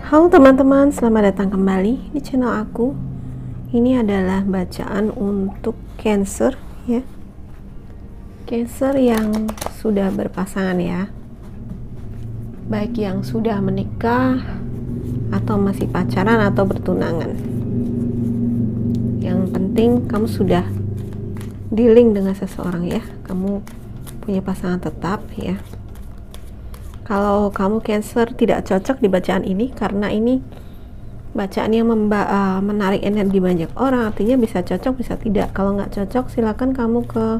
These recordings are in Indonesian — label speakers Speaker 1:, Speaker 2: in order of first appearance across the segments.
Speaker 1: Halo teman-teman, selamat datang kembali di channel aku. Ini adalah bacaan untuk Cancer ya. Cancer yang sudah berpasangan ya. Baik yang sudah menikah atau masih pacaran atau bertunangan. Yang penting kamu sudah dealing dengan seseorang ya. Kamu punya pasangan tetap ya. Kalau kamu Cancer tidak cocok di bacaan ini karena ini bacaan yang menarik energi banyak orang, artinya bisa cocok bisa tidak. Kalau nggak cocok silakan kamu ke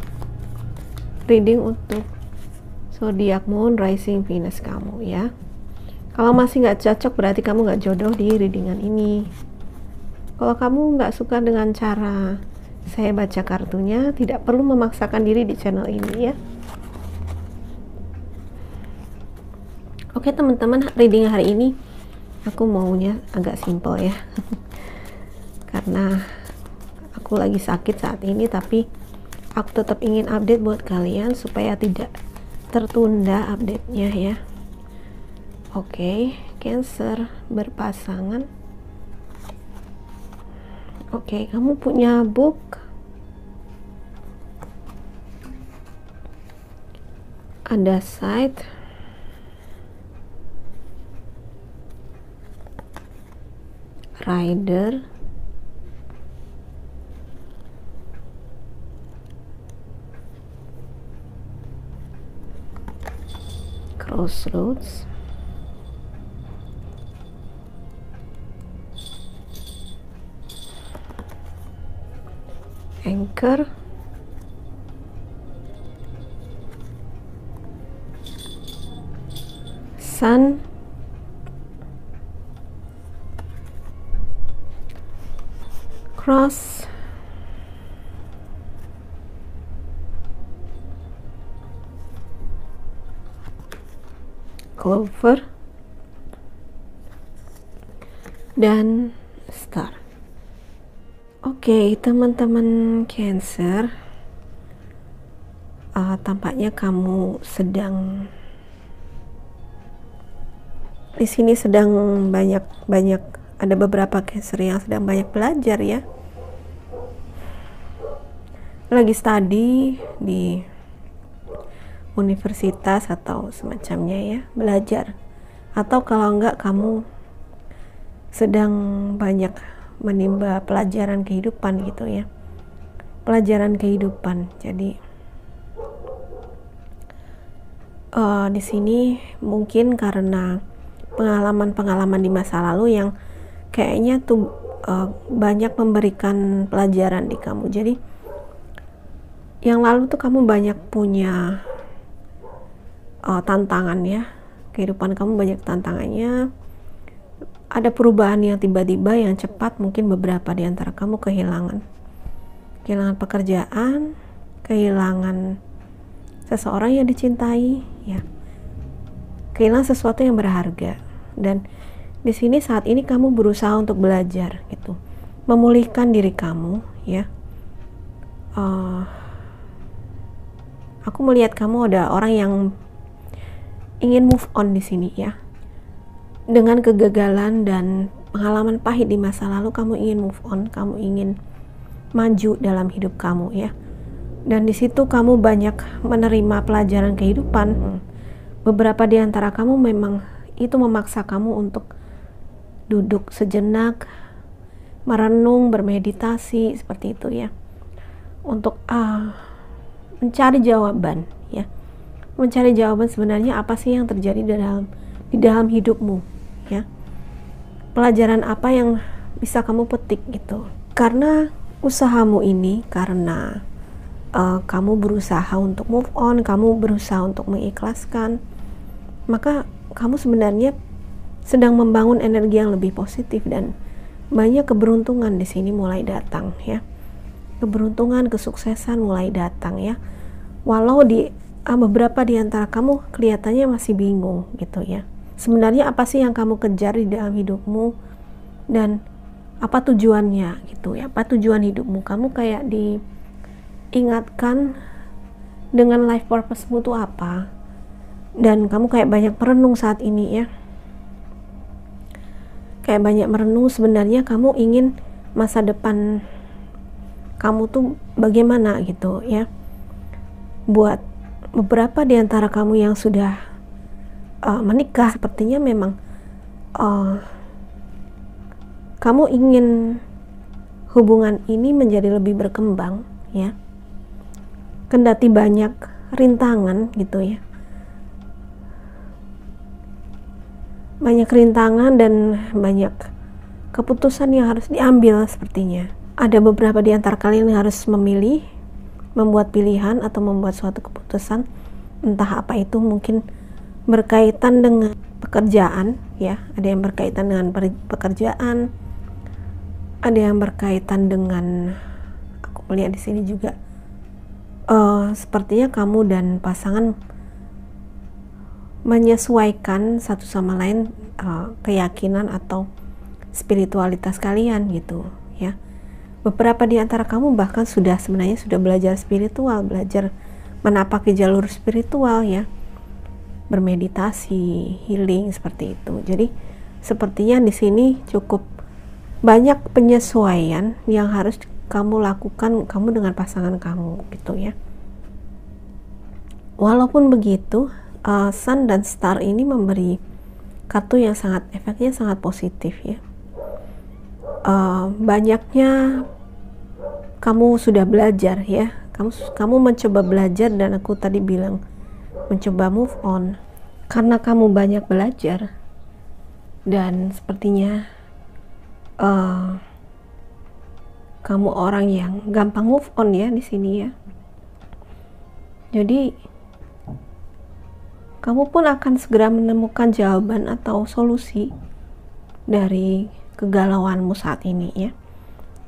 Speaker 1: reading untuk zodiak moon, rising, Venus kamu ya. Kalau masih nggak cocok berarti kamu nggak jodoh di readingan ini. Kalau kamu nggak suka dengan cara saya baca kartunya, tidak perlu memaksakan diri di channel ini ya. Oke teman-teman, reading hari ini aku maunya agak simple ya karena aku lagi sakit saat ini, tapi aku tetap ingin update buat kalian supaya tidak tertunda update-nya ya. Oke, Cancer berpasangan. Oke, kamu punya book, ada side, rider, crossroads, anchor, sun, cross, clover, dan star. Oke, teman-teman Cancer, tampaknya kamu sedang di sini sedang banyak ada beberapa Cancer yang sedang banyak belajar ya. Lagi study di universitas atau semacamnya ya, belajar. Atau kalau enggak kamu sedang banyak menimba pelajaran kehidupan gitu ya. Pelajaran kehidupan. Jadi di sini mungkin karena pengalaman-pengalaman di masa lalu yang kayaknya tuh banyak memberikan pelajaran di kamu. Jadi yang lalu tuh kamu banyak punya tantangan ya. Kehidupan kamu banyak tantangannya. Ada perubahan yang tiba-tiba yang cepat, mungkin beberapa di antara kamu kehilangan pekerjaan, kehilangan seseorang yang dicintai ya. Kehilangan sesuatu yang berharga. Dan di sini saat ini kamu berusaha untuk belajar gitu, memulihkan diri kamu ya. Aku melihat kamu ada orang yang ingin move on di sini ya. Dengan kegagalan dan pengalaman pahit di masa lalu, kamu ingin move on, kamu ingin maju dalam hidup kamu ya. Dan di situ kamu banyak menerima pelajaran kehidupan. Beberapa di antara kamu memang itu memaksa kamu untuk duduk sejenak, merenung, bermeditasi seperti itu ya. Untuk mencari jawaban ya. Mencari jawaban sebenarnya apa sih yang terjadi di dalam hidupmu ya. Pelajaran apa yang bisa kamu petik gitu. Karena usahamu ini, karena kamu berusaha untuk move on, kamu berusaha untuk mengikhlaskan, maka kamu sebenarnya sedang membangun energi yang lebih positif dan banyak keberuntungan di sini mulai datang ya. Keberuntungan, kesuksesan mulai datang ya. Walau di beberapa di antara kamu kelihatannya masih bingung gitu ya. Sebenarnya apa sih yang kamu kejar di dalam hidupmu dan apa tujuannya gitu ya. Apa tujuan hidupmu? Kamu kayak diingatkan dengan life purpose-mu itu apa. Dan kamu kayak banyak merenung saat ini ya. kayak banyak merenung, sebenarnya kamu ingin masa depan kamu tuh bagaimana gitu ya. Buat beberapa di antara kamu yang sudah menikah, sepertinya memang kamu ingin hubungan ini menjadi lebih berkembang ya, kendati banyak rintangan gitu ya, banyak rintangan dan banyak keputusan yang harus diambil. Sepertinya ada beberapa di antara kalian yang harus memilih, membuat pilihan atau membuat suatu keputusan, entah apa itu, mungkin berkaitan dengan pekerjaan ya, ada yang berkaitan dengan pekerjaan, ada yang berkaitan dengan, aku melihat di sini juga sepertinya kamu dan pasangan menyesuaikan satu sama lain keyakinan atau spiritualitas kalian gitu ya. Beberapa di antara kamu bahkan sebenarnya sudah belajar spiritual, belajar menapaki jalur spiritual ya, bermeditasi, healing, seperti itu. Jadi sepertinya di sini cukup banyak penyesuaian yang harus kamu lakukan, kamu dengan pasangan kamu gitu ya. Walaupun begitu, Sun dan Star ini memberi kartu yang efeknya sangat positif ya. Banyaknya kamu sudah belajar ya, kamu mencoba belajar, dan aku tadi bilang mencoba move on karena kamu banyak belajar, dan sepertinya kamu orang yang gampang move on ya di sini ya. Jadi kamu pun akan segera menemukan jawaban atau solusi dari kegalauanmu saat ini ya.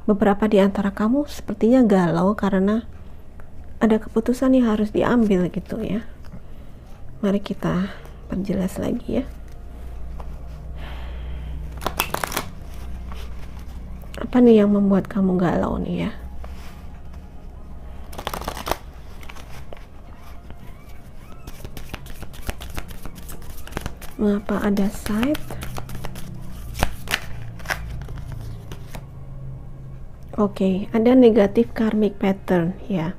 Speaker 1: Beberapa di antara kamu sepertinya galau karena ada keputusan yang harus diambil gitu ya. Mari kita perjelas lagi ya. Apa nih yang membuat kamu galau nih ya? Mengapa ada side? Oke, ada negatif karmic pattern ya.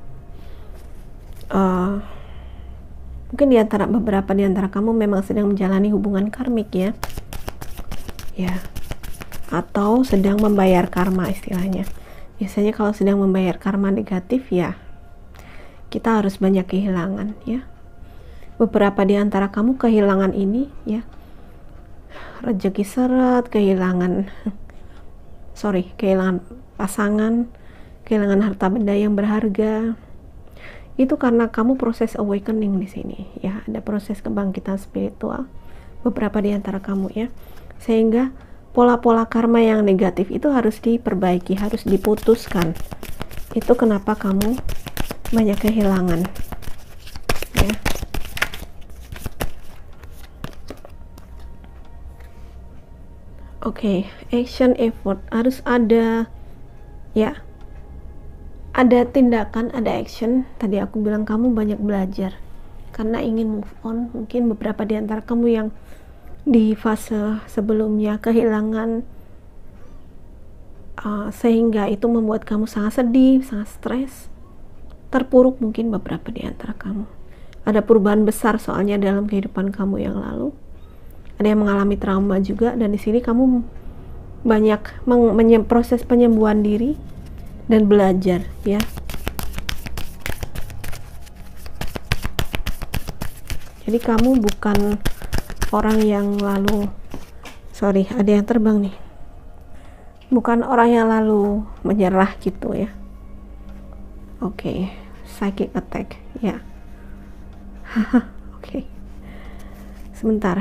Speaker 1: Mungkin beberapa di antara kamu memang sedang menjalani hubungan karmik ya. Ya. Atau sedang membayar karma istilahnya. Biasanya kalau sedang membayar karma negatif ya, kita harus banyak kehilangan ya. Beberapa di antara kamu kehilangan ini ya, rezeki seret, kehilangan pasangan, kehilangan harta benda yang berharga. Itu karena kamu proses awakening di sini ya, ada proses kebangkitan spiritual beberapa di antara kamu ya, sehingga pola-pola karma yang negatif itu harus diperbaiki, harus diputuskan. Itu kenapa kamu banyak kehilangan ya. Oke, action effort harus ada ya, ada tindakan, ada action. Tadi aku bilang kamu banyak belajar karena ingin move on. Mungkin beberapa di antara kamu yang di fase sebelumnya kehilangan, sehingga itu membuat kamu sangat sedih, sangat stres, terpuruk. Mungkin beberapa di antara kamu ada perubahan besar soalnya dalam kehidupan kamu yang lalu. Ada yang mengalami trauma juga, dan di sini kamu banyak proses penyembuhan diri dan belajar ya. Jadi kamu bukan orang yang lalu, ada yang terbang nih, bukan orang yang lalu menyerah gitu ya. Oke, psychic attack ya. Oke, sebentar,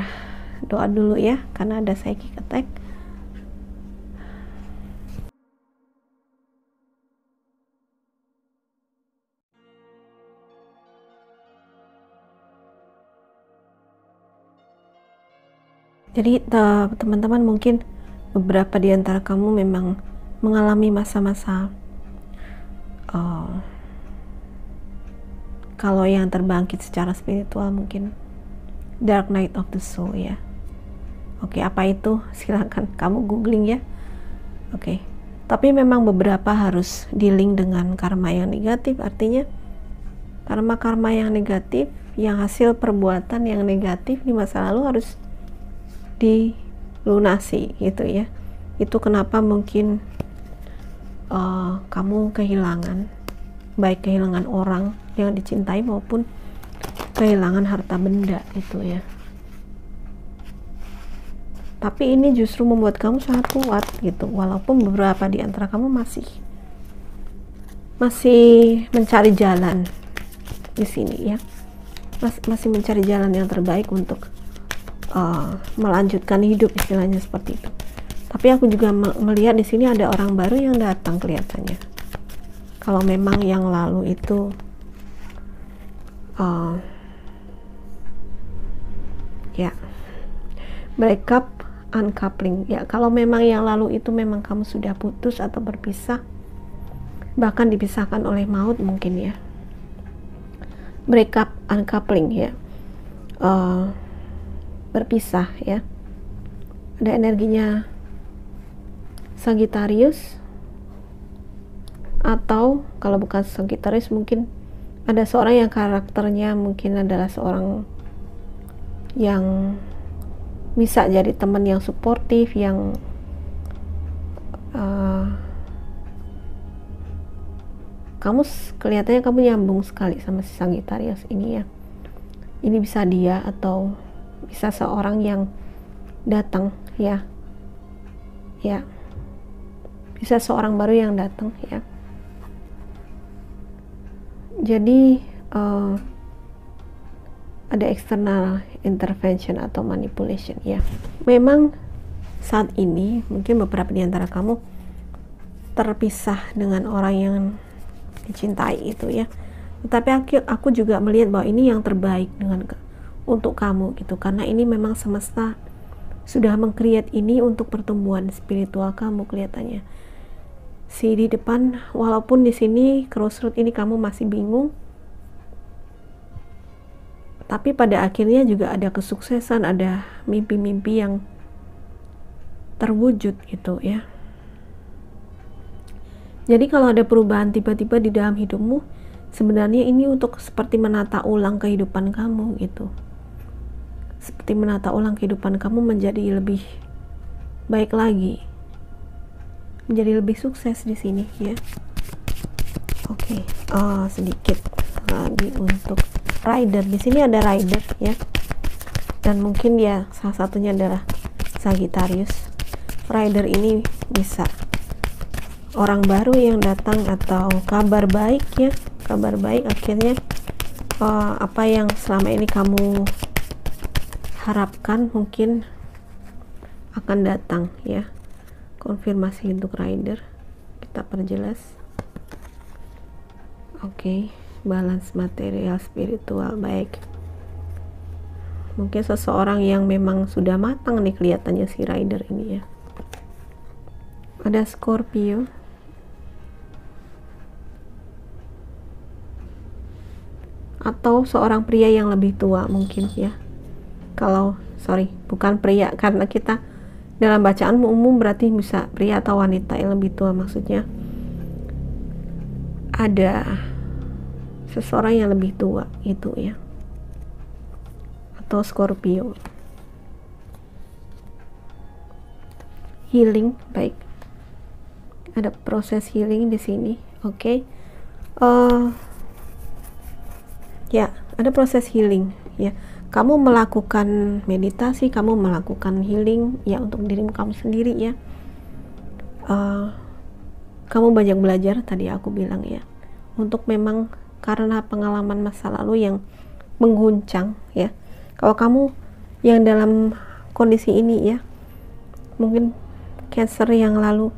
Speaker 1: doa dulu ya karena ada psychic attack. Jadi teman-teman, mungkin beberapa di antara kamu memang mengalami masa-masa kalau yang terbangkit secara spiritual mungkin dark night of the soul ya, Oke, apa itu? Silakan kamu googling ya. Oke. Tapi memang beberapa harus dealing dengan karma yang negatif, artinya karma-karma yang negatif, yang hasil perbuatan yang negatif di masa lalu harus dilunasi gitu ya. Itu kenapa mungkin kamu kehilangan, baik kehilangan orang yang dicintai maupun kehilangan harta benda gitu ya. Tapi ini justru membuat kamu sangat kuat gitu, walaupun beberapa di antara kamu masih mencari jalan di sini ya, masih mencari jalan yang terbaik untuk melanjutkan hidup, istilahnya seperti itu. Tapi aku juga melihat di sini ada orang baru yang datang kelihatannya. Kalau memang yang lalu itu ya breakup, uncoupling ya, kalau memang yang lalu itu memang kamu sudah putus atau berpisah, bahkan dipisahkan oleh maut mungkin ya. Breakup, uncoupling ya, berpisah ya, ada energinya Sagittarius, atau kalau bukan Sagittarius mungkin ada seorang yang karakternya mungkin adalah seorang yang bisa jadi teman yang suportif, yang kamu kelihatannya kamu nyambung sekali sama si Sagittarius ini ya. Ini bisa dia atau bisa seorang yang datang ya, bisa seorang baru yang datang ya. Jadi ada external intervention atau manipulation ya. Memang saat ini mungkin beberapa di antara kamu terpisah dengan orang yang dicintai itu ya. Tetapi aku juga melihat bahwa ini yang terbaik untuk kamu gitu, karena ini memang semesta sudah meng-create ini untuk pertumbuhan spiritual kamu kelihatannya. Si di depan, walaupun di sini crossroad ini kamu masih bingung, tapi pada akhirnya juga ada kesuksesan, ada mimpi-mimpi yang terwujud gitu ya. Jadi kalau ada perubahan tiba-tiba di dalam hidupmu, sebenarnya ini untuk seperti menata ulang kehidupan kamu gitu. Seperti menata ulang kehidupan kamu menjadi lebih baik lagi, menjadi lebih sukses di sini ya. Oke, sedikit lagi untuk rider. Di sini ada rider ya, dan mungkin ya salah satunya adalah Sagittarius. Rider ini bisa orang baru yang datang atau kabar baik ya, kabar baik akhirnya apa yang selama ini kamu harapkan mungkin akan datang ya. Konfirmasi untuk rider kita perjelas. Oke, balance material spiritual baik. Mungkin seseorang yang memang sudah matang nih kelihatannya si rider ini ya. Ada Scorpio, atau seorang pria yang lebih tua mungkin ya. Kalau bukan pria, karena kita dalam bacaan umum berarti bisa pria atau wanita yang lebih tua, maksudnya ada seseorang yang lebih tua itu ya, atau Scorpio. Healing baik, ada proses healing di sini. Oke. Ya, ada proses healing ya. Kamu melakukan meditasi, kamu melakukan healing ya untuk dirimu kamu sendiri ya. Kamu banyak belajar tadi aku bilang ya, untuk memang karena pengalaman masa lalu yang mengguncang ya. Kalau kamu yang dalam kondisi ini ya, mungkin Cancer yang lalu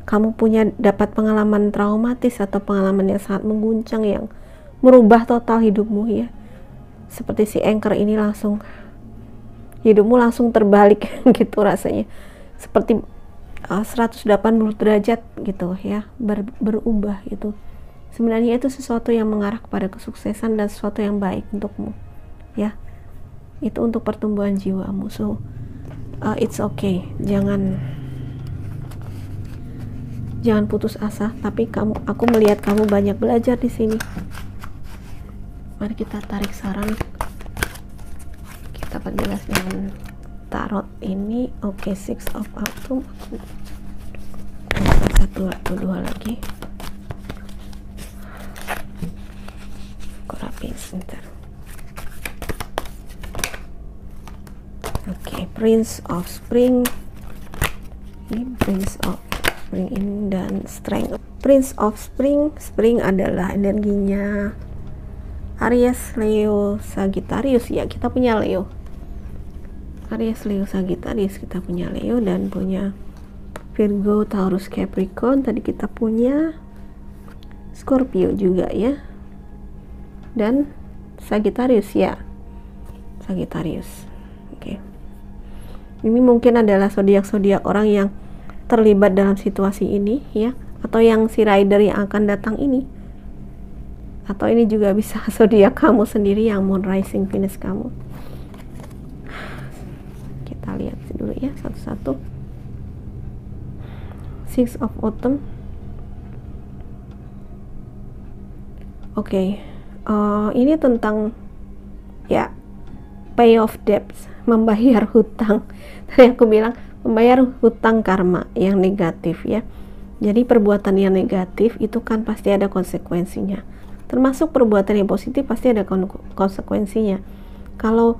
Speaker 1: kamu dapat pengalaman traumatis atau pengalaman yang sangat mengguncang yang merubah total hidupmu ya. Seperti si anchor ini langsung hidupmu langsung terbalik gitu rasanya, seperti 180 derajat gitu ya, berubah gitu. Sebenarnya itu sesuatu yang mengarah kepada kesuksesan dan sesuatu yang baik untukmu ya. Itu untuk pertumbuhan jiwamu. So it's okay, jangan putus asa, tapi aku melihat kamu banyak belajar di sini. Mari kita tarik saran, kita perjelas dengan tarot ini. Oke, Six of Autumn. Satu atau dua lagi, aku rapiin sebentar. Oke, Prince of Spring. Ini Prince of Spring ini dan Strength. Prince of Spring, Spring adalah energinya Aries, Leo, Sagittarius. Ya, kita punya Leo. Aries, Leo, Sagittarius, kita punya Leo dan punya Virgo, Taurus, Capricorn. Tadi kita punya Scorpio juga ya. Dan Sagittarius ya. Sagittarius. Oke. Ini mungkin adalah zodiak-zodiak orang yang terlibat dalam situasi ini ya, atau yang si rider yang akan datang ini, atau ini juga bisa zodiak kamu sendiri yang moon rising Venus kamu. Kita lihat dulu ya satu-satu. Six of Autumn. Oke, ini tentang ya pay off debts, membayar hutang. Tadi aku bilang membayar hutang karma yang negatif ya. Jadi perbuatan yang negatif itu kan pasti ada konsekuensinya. Termasuk perbuatan yang positif pasti ada konsekuensinya. Kalau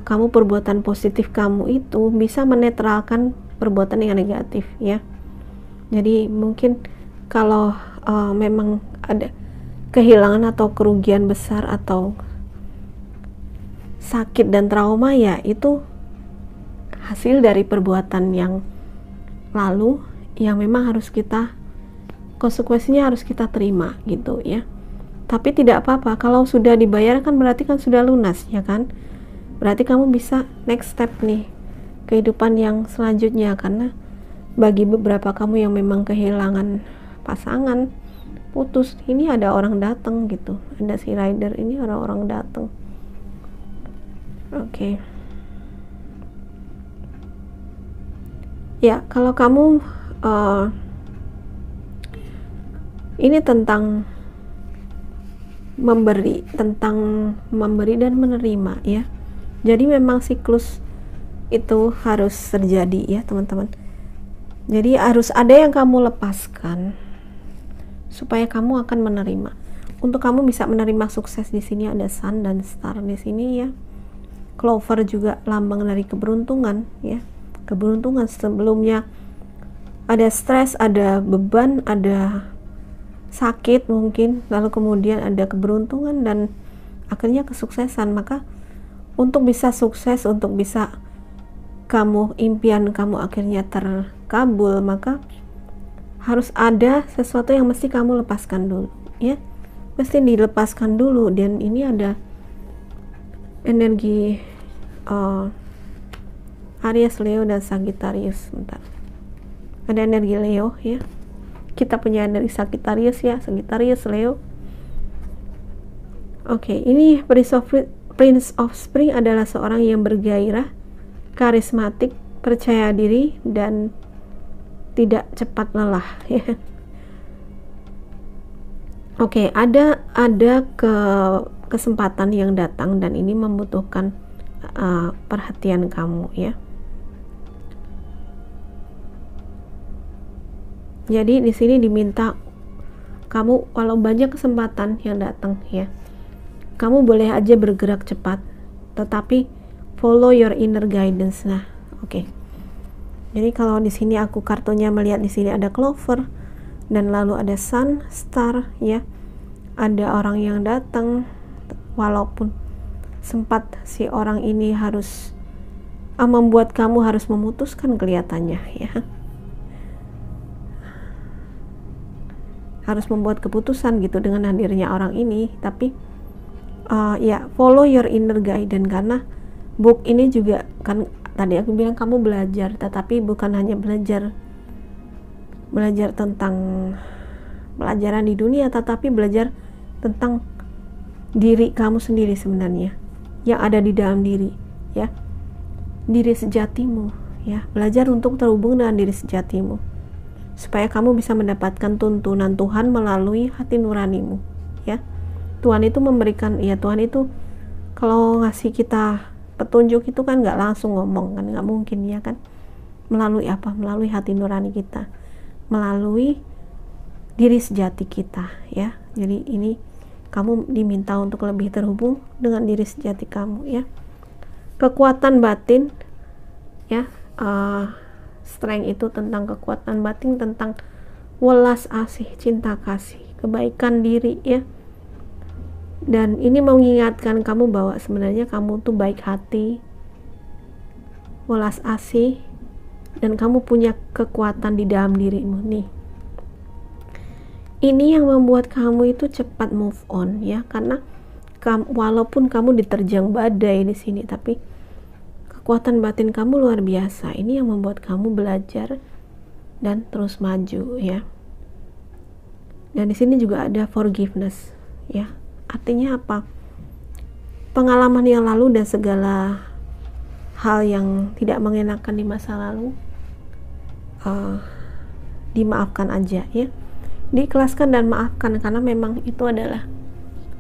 Speaker 1: kamu perbuatan positif kamu itu bisa menetralkan perbuatan yang negatif ya. Jadi mungkin kalau memang ada kehilangan atau kerugian besar atau sakit dan trauma ya, itu hasil dari perbuatan yang lalu yang memang harus kita, konsekuensinya harus kita terima gitu ya. Tapi tidak apa-apa, kalau sudah dibayar kan berarti kan sudah lunas ya kan. Berarti kamu bisa next step nih, kehidupan yang selanjutnya. Karena bagi beberapa kamu yang memang kehilangan pasangan, putus, ini ada orang datang gitu. Ada si rider ini, orang-orang datang. Oke. Ya, kalau kamu ini tentang memberi, dan menerima ya. Jadi memang siklus itu harus terjadi ya teman-teman. Jadi harus ada yang kamu lepaskan supaya kamu akan menerima. Untuk kamu bisa menerima sukses, di sini ada Sun dan Star di sini ya. Clover juga lambang dari keberuntungan ya. Keberuntungan sebelumnya ada stres, ada beban, ada sakit mungkin, lalu kemudian ada keberuntungan dan akhirnya kesuksesan. Maka untuk bisa sukses, untuk bisa impian kamu akhirnya terkabul, maka harus ada sesuatu yang mesti kamu lepaskan dulu ya, mesti dilepaskan dulu. Dan ini ada energi Aries, Leo, dan Sagittarius. Bentar, ada energi Leo ya, kita punya energi Sagittarius ya, Sagittarius, Leo. Oke, ini Prince of Spring adalah seorang yang bergairah, karismatik, percaya diri, dan tidak cepat lelah ya. Oke, ada kesempatan yang datang dan ini membutuhkan perhatian kamu ya. Jadi di sini diminta kamu, walau banyak kesempatan yang datang ya, kamu boleh aja bergerak cepat, tetapi follow your inner guidance. Nah, oke. Jadi kalau di sini aku kartunya melihat di sini ada Clover dan lalu ada Sun, Star ya. Ada orang yang datang, walaupun sempat si orang ini harus membuat kamu harus memutuskan kelihatannya ya. Harus membuat keputusan gitu dengan hadirnya orang ini, tapi ya follow your inner guidance. Karena book ini juga kan tadi aku bilang kamu belajar, tetapi bukan hanya belajar tentang pelajaran di dunia, tetapi belajar tentang diri kamu sendiri sebenarnya yang ada di dalam diri ya. diri sejatimu, ya. Belajar untuk terhubung dengan diri sejatimu, supaya kamu bisa mendapatkan tuntunan Tuhan melalui hati nuranimu, ya. Tuhan itu memberikan, ya Tuhan itu kalau ngasih kita petunjuk itu kan nggak langsung ngomong kan, nggak mungkin ya kan. Melalui apa? Melalui hati nurani kita, melalui diri sejati kita, ya. Jadi ini kamu diminta untuk lebih terhubung dengan diri sejati kamu, ya. Kekuatan batin, ya, strength itu tentang kekuatan batin, tentang welas asih, cinta kasih, kebaikan diri, ya. Dan ini mengingatkan kamu bahwa sebenarnya kamu tuh baik hati, welas asih, dan kamu punya kekuatan di dalam dirimu nih. Ini yang membuat kamu itu cepat move on, ya, karena walaupun kamu diterjang badai di sini, tapi kekuatan batin kamu luar biasa. Ini yang membuat kamu belajar dan terus maju, ya. Dan di sini juga ada forgiveness, ya. Artinya apa? Pengalaman yang lalu dan segala hal yang tidak mengenakan di masa lalu dimaafkan aja, ya. Diikhlaskan dan maafkan, karena memang itu adalah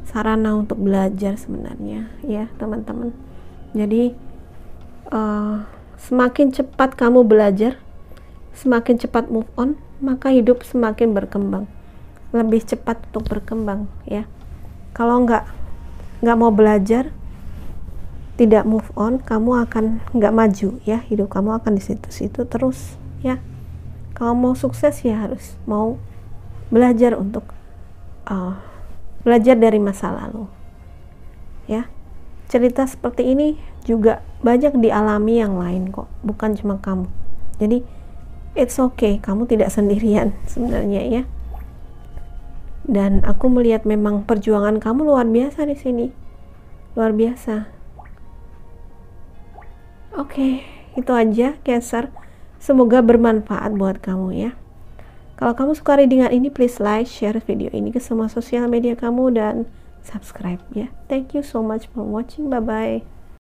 Speaker 1: sarana untuk belajar sebenarnya, ya teman-teman. Jadi semakin cepat kamu belajar, semakin cepat move on, maka hidup semakin berkembang, lebih cepat untuk berkembang, ya. Kalau nggak mau belajar, tidak move on, kamu akan nggak maju, ya. Hidup kamu akan di situ-situ terus, ya. Kalau mau sukses ya harus mau belajar untuk belajar dari masa lalu, ya. Cerita seperti ini juga banyak dialami yang lain kok, bukan cuma kamu. Jadi it's okay, kamu tidak sendirian sebenarnya, ya. Dan aku melihat memang perjuangan kamu luar biasa di sini, luar biasa. Oke, itu aja Cancer. Semoga bermanfaat buat kamu, ya. Kalau kamu suka readingan ini, please like, share video ini ke semua sosial media kamu, dan subscribe, ya. Thank you so much for watching. Bye bye.